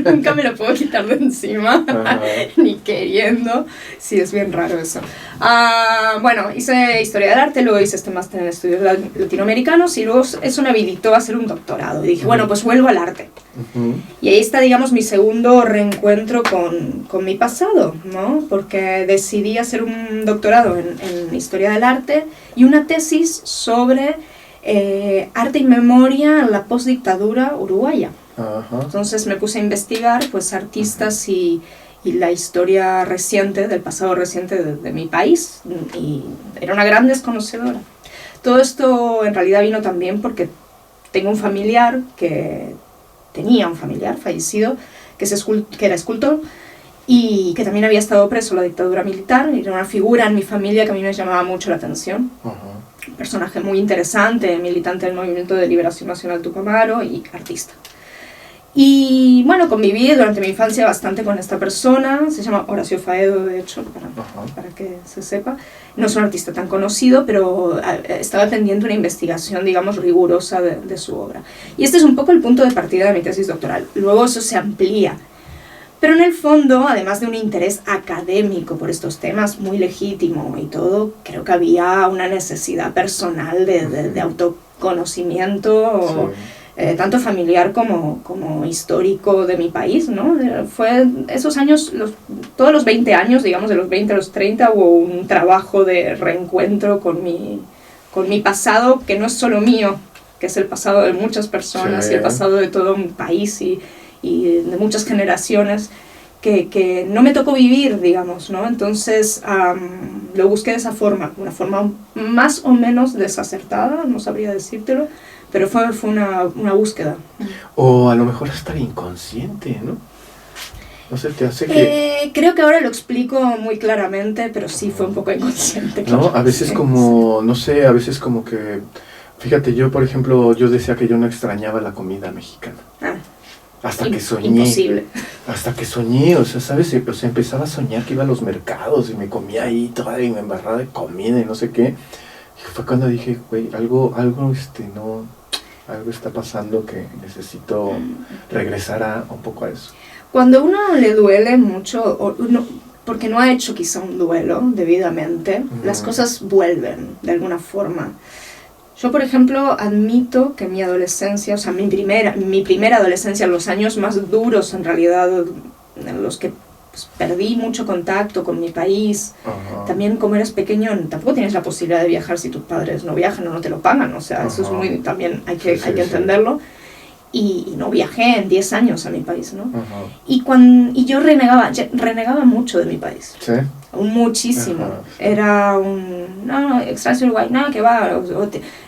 Speaker 2: Nunca me lo puedo quitar de encima, ni queriendo. Sí, es bien raro eso. Bueno, hice Historia del Arte, luego hice este máster en estudios latinoamericanos, y luego eso me habilitó a hacer un doctorado. Y dije, bueno, pues vuelvo al arte. Y ahí está, digamos, mi segundo reencuentro con mi pasado, ¿no? Porque decidí hacer un doctorado en Historia del Arte y una tesis sobre... arte y memoria en la postdictadura uruguaya. Entonces me puse a investigar pues artistas y la historia reciente, del pasado reciente de mi país, y era una gran desconocedora. Todo esto en realidad vino también porque tenía un familiar fallecido que era escultor, y que también había estado preso en la dictadura militar, y era una figura en mi familia que a mí me llamaba mucho la atención. Un personaje muy interesante, militante del Movimiento de Liberación Nacional Tupamaro y artista. Y bueno, conviví durante mi infancia bastante con esta persona, se llama Horacio Faedo, de hecho, para que se sepa. No es un artista tan conocido, pero estaba pendiente una investigación, digamos, rigurosa de su obra. Y este es un poco el punto de partida de mi tesis doctoral. Luego eso se amplía. Pero en el fondo, además de un interés académico por estos temas, muy legítimo y todo, creo que había una necesidad personal de autoconocimiento, tanto familiar como histórico de mi país, ¿no? Fue esos años, todos los 20 años, digamos, de los 20 a los 30, hubo un trabajo de reencuentro con mi pasado, que no es solo mío, que es el pasado de muchas personas y el pasado de todo un país y de muchas generaciones, que no me tocó vivir, digamos, ¿no? Entonces lo busqué de esa forma, una forma más o menos desacertada, no sabría decírtelo, pero fue una búsqueda.
Speaker 1: O a lo mejor hasta inconsciente, ¿no? No sé, te hace que...
Speaker 2: creo que ahora lo explico muy claramente, pero sí fue un poco inconsciente.
Speaker 1: Claro. ¿No? A veces como, no sé, a veces como que... Fíjate, yo por ejemplo, yo decía que yo no extrañaba la comida mexicana. Hasta que soñé.
Speaker 2: Imposible.
Speaker 1: Hasta que soñé, o sea, ¿sabes? O sea, empezaba a soñar que iba a los mercados y me comía ahí toda y me embarraba de comida y no sé qué. Y fue cuando dije, güey, algo está pasando que necesito regresar un poco a eso.
Speaker 2: Cuando a uno le duele mucho, porque no ha hecho quizá un duelo debidamente, las cosas vuelven de alguna forma. Yo, por ejemplo, admito que mi adolescencia, o sea, mi primera adolescencia, los años más duros en realidad, en los que pues, perdí mucho contacto con mi país, también como eres pequeño, tampoco tienes la posibilidad de viajar si tus padres no viajan o no te lo pagan, o sea, eso es muy, también hay que entenderlo. Y no viajé en 10 años a mi país, ¿no? Y yo renegaba mucho de mi país.
Speaker 1: ¿Sí?
Speaker 2: Muchísimo. Era no, extraño Uruguay, no, que va,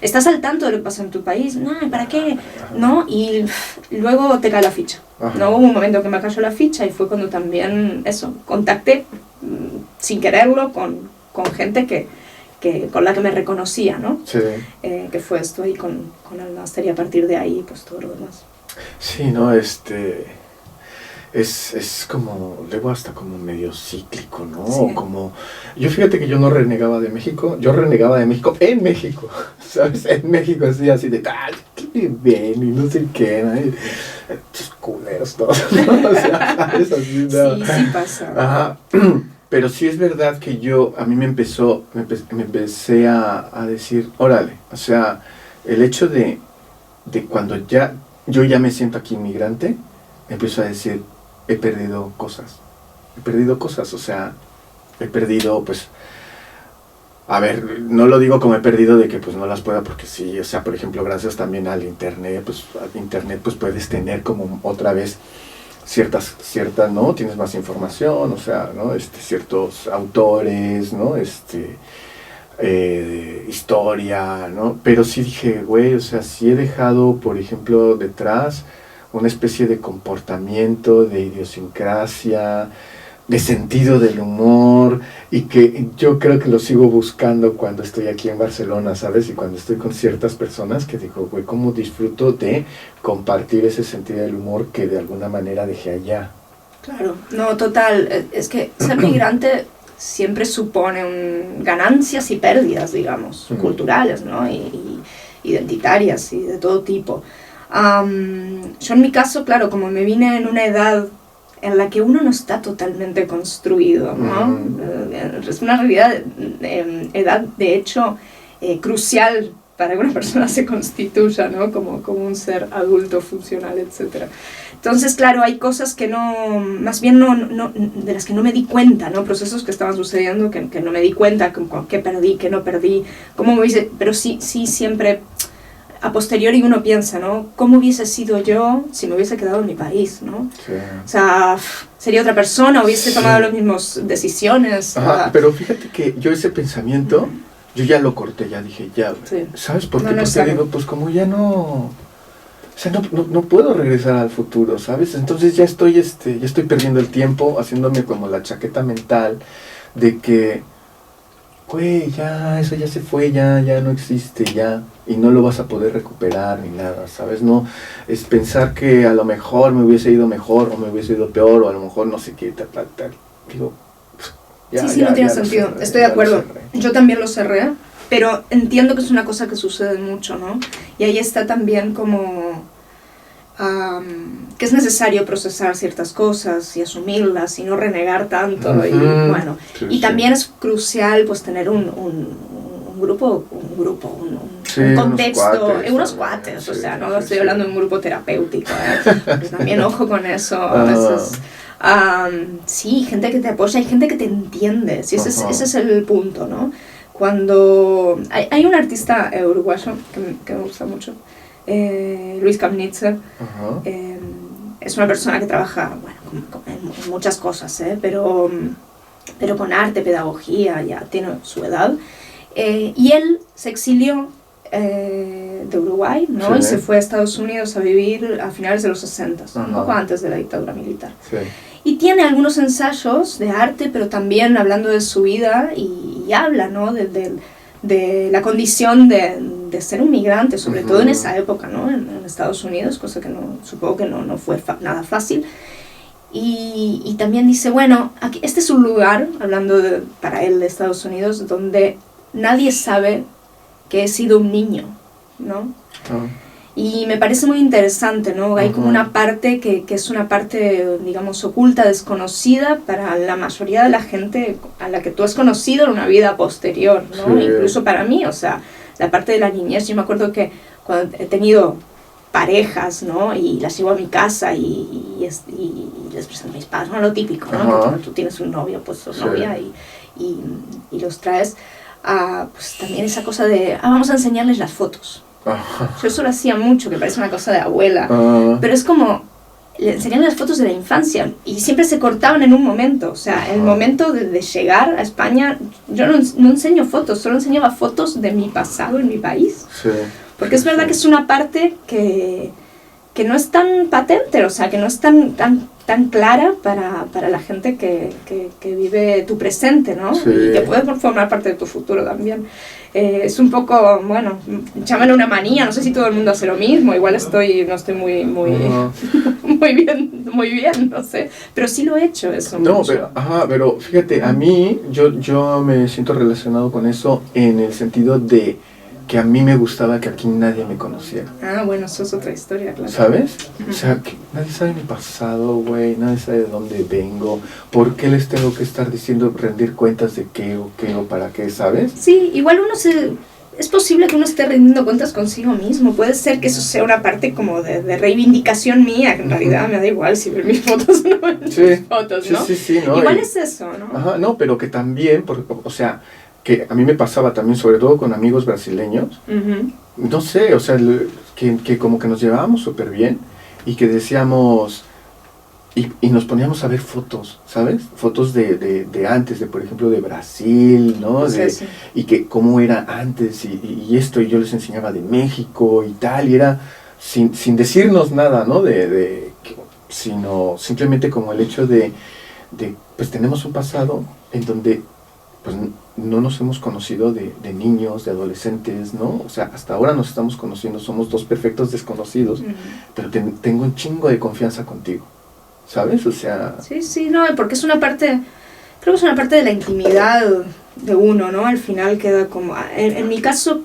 Speaker 2: estás al tanto de lo que pasa en tu país, no, ¿para qué? ¿No? Y luego te cae la ficha. No, hubo un momento que me cayó la ficha y fue cuando también, contacté, sin quererlo, con gente con la que me reconocía, ¿no?
Speaker 1: Sí.
Speaker 2: Que fue esto ahí con el máster y a partir de ahí, pues todo lo demás.
Speaker 1: Sí, no, es como, luego hasta como medio cíclico, ¿no?
Speaker 2: Sí.
Speaker 1: Como, yo fíjate que yo no renegaba de México, yo renegaba de México en México, ¿sabes? En México así de, qué bien, y no sé qué, ¿no? Estos culeros todos, ¿no? O sea, ¿sabes? Así, ¿no?
Speaker 2: Sí pasa.
Speaker 1: Ajá. Pero sí es verdad que a mí me empecé a decir, órale, o sea, el hecho de cuando yo ya me siento aquí inmigrante, empiezo a decir, he perdido cosas, o sea, he perdido, pues, a ver, no lo digo como he perdido de que pues no las pueda, porque sí, o sea, por ejemplo, gracias también al internet, pues puedes tener como otra vez ciertas, ¿no? Tienes más información, o sea, ¿no? Ciertos autores, ¿no? Historia, ¿no? Pero sí dije, güey, o sea, sí he dejado, por ejemplo, detrás una especie de comportamiento, de idiosincrasia, de sentido del humor, y que yo creo que lo sigo buscando cuando estoy aquí en Barcelona, ¿sabes? Y cuando estoy con ciertas personas que digo, güey, cómo disfruto de compartir ese sentido del humor que de alguna manera dejé allá.
Speaker 2: Claro, no, total, es que ser migrante siempre supone ganancias y pérdidas, digamos, culturales, ¿no? Y identitarias y de todo tipo. Yo en mi caso, claro, como me vine en una edad en la que uno no está totalmente construido, ¿no? Es una realidad, edad de hecho crucial para que una persona se constituya, ¿no? como un ser adulto, funcional, etc. Entonces, claro, hay cosas que más bien de las que no me di cuenta, ¿no? Procesos que estaban sucediendo que no me di cuenta, que perdí, que no perdí, cómo me hice, pero sí siempre... A posteriori uno piensa, ¿no? ¿Cómo hubiese sido yo si me hubiese quedado en mi país, ¿no?
Speaker 1: Sí.
Speaker 2: O sea, sería otra persona, hubiese tomado las mismas decisiones.
Speaker 1: Ajá, pero fíjate que yo ese pensamiento, yo ya lo corté, ya dije, ya, sí. ¿Sabes por qué? Porque digo, pues como ya no... O sea, no puedo regresar al futuro, ¿sabes? Entonces ya estoy perdiendo el tiempo haciéndome como la chaqueta mental de que, güey, ya, eso ya se fue, ya no existe, ya, y no lo vas a poder recuperar ni nada, ¿sabes? No, es pensar que a lo mejor me hubiese ido mejor o me hubiese ido peor o a lo mejor no sé qué, tal. Digo,
Speaker 2: sí, no tiene sentido, estoy de acuerdo. Yo también lo cerré, pero entiendo que es una cosa que sucede mucho, ¿no? Y ahí está también como... que es necesario procesar ciertas cosas y asumirlas y no renegar tanto y bueno, sí, y también es crucial pues tener un grupo, un contexto, unos cuates, sí, o sea, no estoy hablando de un grupo terapéutico, pues también ojo con eso, a veces, sí, gente que te apoya, hay gente que te entiende, sí, ese es el punto, ¿no? Cuando hay un artista uruguayo que me gusta mucho, Luis Kamnitzer.
Speaker 1: Ajá.
Speaker 2: Es una persona que trabaja, bueno, en muchas cosas, pero con arte, pedagogía, ya tiene su edad. Y él se exilió de Uruguay, ¿no?
Speaker 1: Sí.
Speaker 2: Y se fue a Estados Unidos a vivir a finales de los 60,
Speaker 1: Ajá.
Speaker 2: un poco antes de la dictadura militar.
Speaker 1: Sí.
Speaker 2: Y tiene algunos ensayos de arte, pero también hablando de su vida y habla, ¿no? de la condición de ser un migrante, sobre todo en esa época, ¿no? En Estados Unidos, cosa que supongo que no fue nada fácil. Y también dice, bueno, aquí, este es un lugar, hablando para él de Estados Unidos, donde nadie sabe que he sido un niño, ¿no? Y me parece muy interesante, ¿no? Hay como una parte que es una parte, digamos, oculta, desconocida para la mayoría de la gente a la que tú has conocido en una vida posterior, ¿no? Sí. Incluso para mí, o sea, la parte de la niñez, yo me acuerdo que cuando he tenido parejas, ¿no? Y las llevo a mi casa y les presento a mis padres, ¿no? Lo típico, ¿no? Que tú tienes un novio, pues tu novia y los traes. Pues también esa cosa de, vamos a enseñarles las fotos. Yo eso lo hacía mucho, que parece una cosa de abuela, pero es como le enseñarles las fotos de la infancia y siempre se cortaban en un momento, o sea, el momento de llegar a España, yo no enseño fotos, solo enseñaba fotos de mi pasado en mi país, porque es verdad que es una parte que no es tan patente, o sea, que no es tan clara para la gente que vive tu presente, ¿no? Sí. Y que puede formar parte de tu futuro también. Es un poco, bueno, llámalo una manía, no sé si todo el mundo hace lo mismo, igual no estoy muy bien, no sé, pero sí lo he hecho eso.
Speaker 1: No, pero fíjate, a mí, yo me siento relacionado con eso en el sentido de que a mí me gustaba que aquí nadie me conociera.
Speaker 2: Bueno, eso es otra historia, claro.
Speaker 1: ¿Sabes? O sea, que nadie sabe mi pasado, güey, nadie sabe de dónde vengo, por qué les tengo que estar diciendo rendir cuentas de qué o para qué, ¿sabes?
Speaker 2: Sí, igual es posible que uno esté rendiendo cuentas consigo mismo, puede ser que eso sea una parte como de reivindicación mía, que en realidad me da igual si ver mis fotos o no ver mis fotos, ¿no?
Speaker 1: Sí, ¿no?
Speaker 2: Igual es eso, ¿no?
Speaker 1: No, pero que también, o sea, que a mí me pasaba también, sobre todo con amigos brasileños, no sé, o sea, que como que nos llevábamos súper bien y que decíamos, y nos poníamos a ver fotos, ¿sabes? Fotos de antes, por ejemplo, de Brasil, ¿no? Sí. Y que cómo era antes y esto, y yo les enseñaba de México y tal, y era sin decirnos nada, ¿no? Sino simplemente como el hecho de pues tenemos un pasado en donde pues no nos hemos conocido de niños, de adolescentes, ¿no? O sea, hasta ahora nos estamos conociendo, somos dos perfectos desconocidos, pero tengo un chingo de confianza contigo, ¿sabes? O sea...
Speaker 2: Sí, no, porque es una parte, creo que es una parte de la intimidad de uno, ¿no? Al final queda como... En mi caso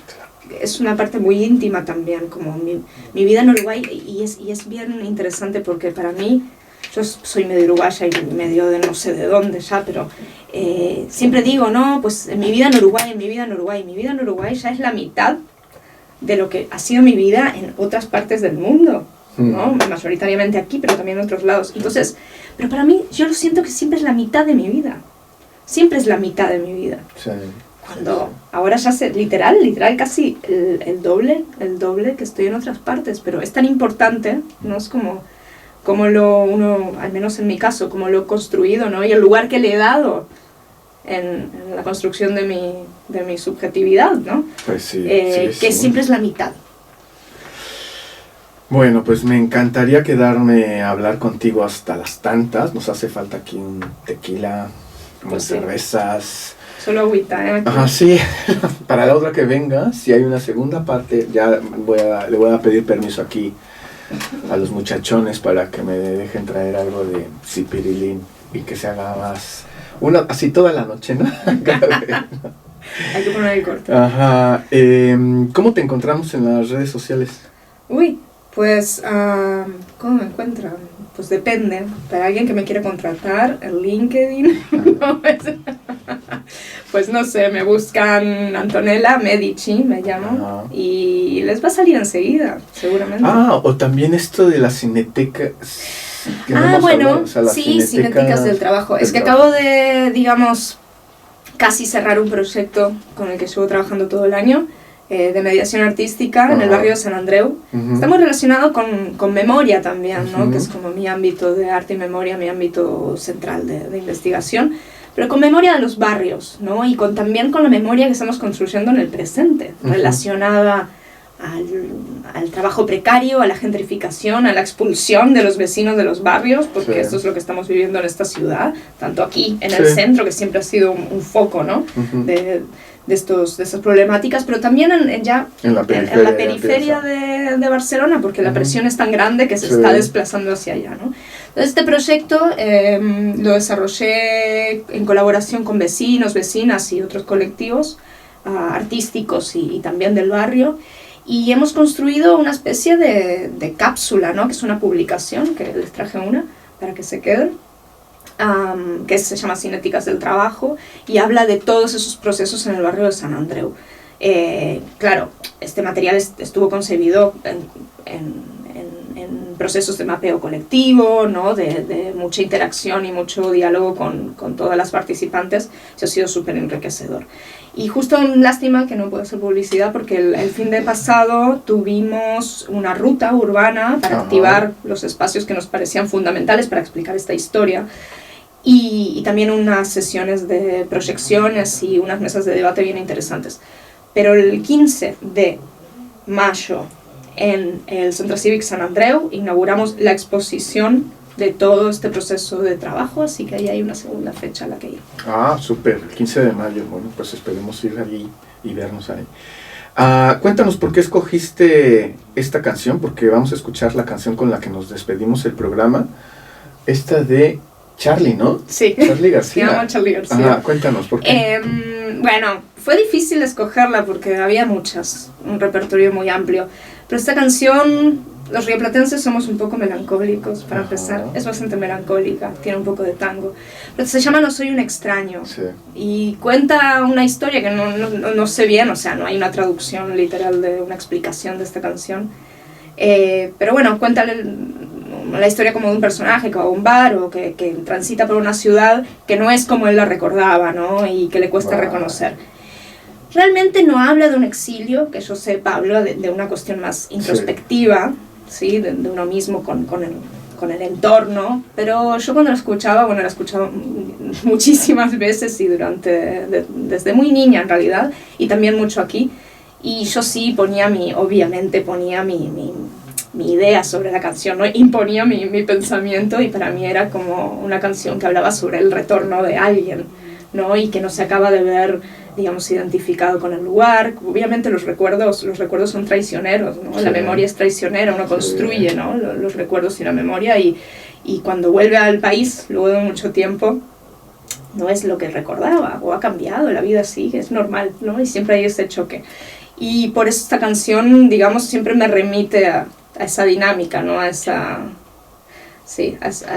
Speaker 2: es una parte muy íntima también, como mi vida en Uruguay, y es bien interesante porque para mí... Yo soy medio uruguaya y medio de no sé de dónde ya, pero siempre digo, no, pues mi vida en Uruguay ya es la mitad de lo que ha sido mi vida en otras partes del mundo, ¿no? Mayoritariamente aquí, pero también en otros lados. Entonces, pero para mí, yo lo siento que siempre es la mitad de mi vida. Siempre es la mitad de mi vida.
Speaker 1: Sí.
Speaker 2: Cuando ahora ya sé, literal casi el doble que estoy en otras partes, pero es tan importante, ¿no? Es como uno, al menos en mi caso, como lo he construido, ¿no? Y el lugar que le he dado en la construcción de mi subjetividad, ¿no?
Speaker 1: Pues sí,
Speaker 2: que siempre es la mitad.
Speaker 1: Bueno, pues me encantaría quedarme a hablar contigo hasta las tantas. Nos hace falta aquí un tequila, unas cervezas.
Speaker 2: Solo agüita, ¿eh?
Speaker 1: Sí. Para la otra que venga, si hay una segunda parte, ya le voy a pedir permiso aquí a los muchachones para que me dejen traer algo de cipirilín y que se haga más así toda la noche, ¿no?
Speaker 2: Hay que poner el corte.
Speaker 1: ¿Cómo te encontramos en las redes sociales?
Speaker 2: Pues ¿cómo me encuentran? Pues depende. Para alguien que me quiera contratar, el LinkedIn pues no sé, me buscan Antonella Medici, me llamo, y les va a salir enseguida, seguramente.
Speaker 1: O también esto de la cineteca.
Speaker 2: Bueno, Cinetecas del Trabajo. Es que acabo de, digamos, casi cerrar un proyecto con el que llevo trabajando todo el año. de mediación artística en el barrio de San Andreu. Está muy relacionado con memoria también, ¿no? Que es como mi ámbito de arte y memoria, mi ámbito central de investigación, pero con memoria de los barrios, ¿no? Y también con la memoria que estamos construyendo en el presente, relacionada al trabajo precario, a la gentrificación, a la expulsión de los vecinos de los barrios, porque esto es lo que estamos viviendo en esta ciudad, tanto aquí en el centro, que siempre ha sido un foco, ¿no? de estas problemáticas, pero también en la periferia de Barcelona, porque la presión es tan grande que se está desplazando hacia allá, ¿no? Entonces, este proyecto lo desarrollé en colaboración con vecinos, vecinas y otros colectivos artísticos y también del barrio, y hemos construido una especie de cápsula, ¿no? Que es una publicación, que les traje una para que se queden, que se llama Cinéticas del Trabajo, y habla de todos esos procesos en el barrio de San Andreu. Claro, este material estuvo concebido en procesos de mapeo colectivo, ¿no? de mucha interacción y mucho diálogo con todas las participantes. Eso ha sido súper enriquecedor. Y justo lástima que no puedo hacer publicidad, porque el fin de pasado tuvimos una ruta urbana para activar los espacios que nos parecían fundamentales para explicar esta historia, y también unas sesiones de proyecciones y unas mesas de debate bien interesantes. Pero el 15 de mayo en el Centro Cívic San Andreu inauguramos la exposición de todo este proceso de trabajo, así que ahí hay una segunda fecha a la que ir.
Speaker 1: Súper, el 15 de mayo, bueno, pues esperemos ir allí y vernos ahí. Cuéntanos por qué escogiste esta canción, porque vamos a escuchar la canción con la que nos despedimos el programa, esta de Charly, ¿no?
Speaker 2: Sí,
Speaker 1: Charly García.
Speaker 2: Se llama Charly García.
Speaker 1: Cuéntanos, ¿por qué?
Speaker 2: Bueno, fue difícil escogerla porque había muchas, un repertorio muy amplio, pero esta canción, los rioplatenses somos un poco melancólicos, para empezar, es bastante melancólica, tiene un poco de tango, pero se llama No soy un extraño, y cuenta una historia que no sé bien, o sea, no hay una traducción literal de una explicación de esta canción, pero bueno, cuenta la historia como de un personaje que va a un bar o que transita por una ciudad que no es como él la recordaba, ¿no? Y que le cuesta reconocer. Realmente no habla de un exilio, que yo sepa, habla de una cuestión más introspectiva, ¿sí? De uno mismo con el entorno, pero yo cuando la escuchaba muchísimas veces y desde muy niña en realidad, y también mucho aquí, y yo sí obviamente ponía mi idea sobre la canción, ¿no? Imponía mi pensamiento, y para mí era como una canción que hablaba sobre el retorno de alguien, ¿no? Y que no se acaba de ver, digamos, identificado con el lugar. Obviamente los recuerdos son traicioneros, ¿no? La memoria es traicionera, uno construye, ¿no? los recuerdos y la memoria, y cuando vuelve al país, luego de mucho tiempo, no es lo que recordaba, o ha cambiado, la vida sigue, es normal, ¿no? Y siempre hay ese choque. Y por eso esta canción, digamos, siempre me remite a esa dinámica, ¿no? A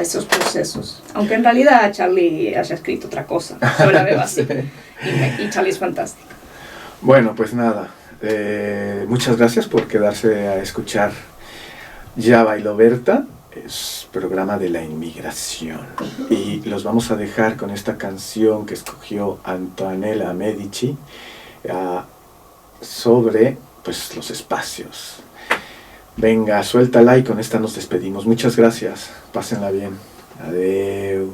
Speaker 2: esos procesos. Aunque en realidad Charly haya escrito otra cosa, yo la veo así. Y Charly es fantástico.
Speaker 1: Bueno, pues nada, muchas gracias por quedarse a escuchar Ya Bailó Berta, es programa de la inmigración. Y los vamos a dejar con esta canción que escogió Antonella Medici sobre, pues, los espacios. Venga, suéltala, y con esta nos despedimos. Muchas gracias, pásenla bien. Adeu.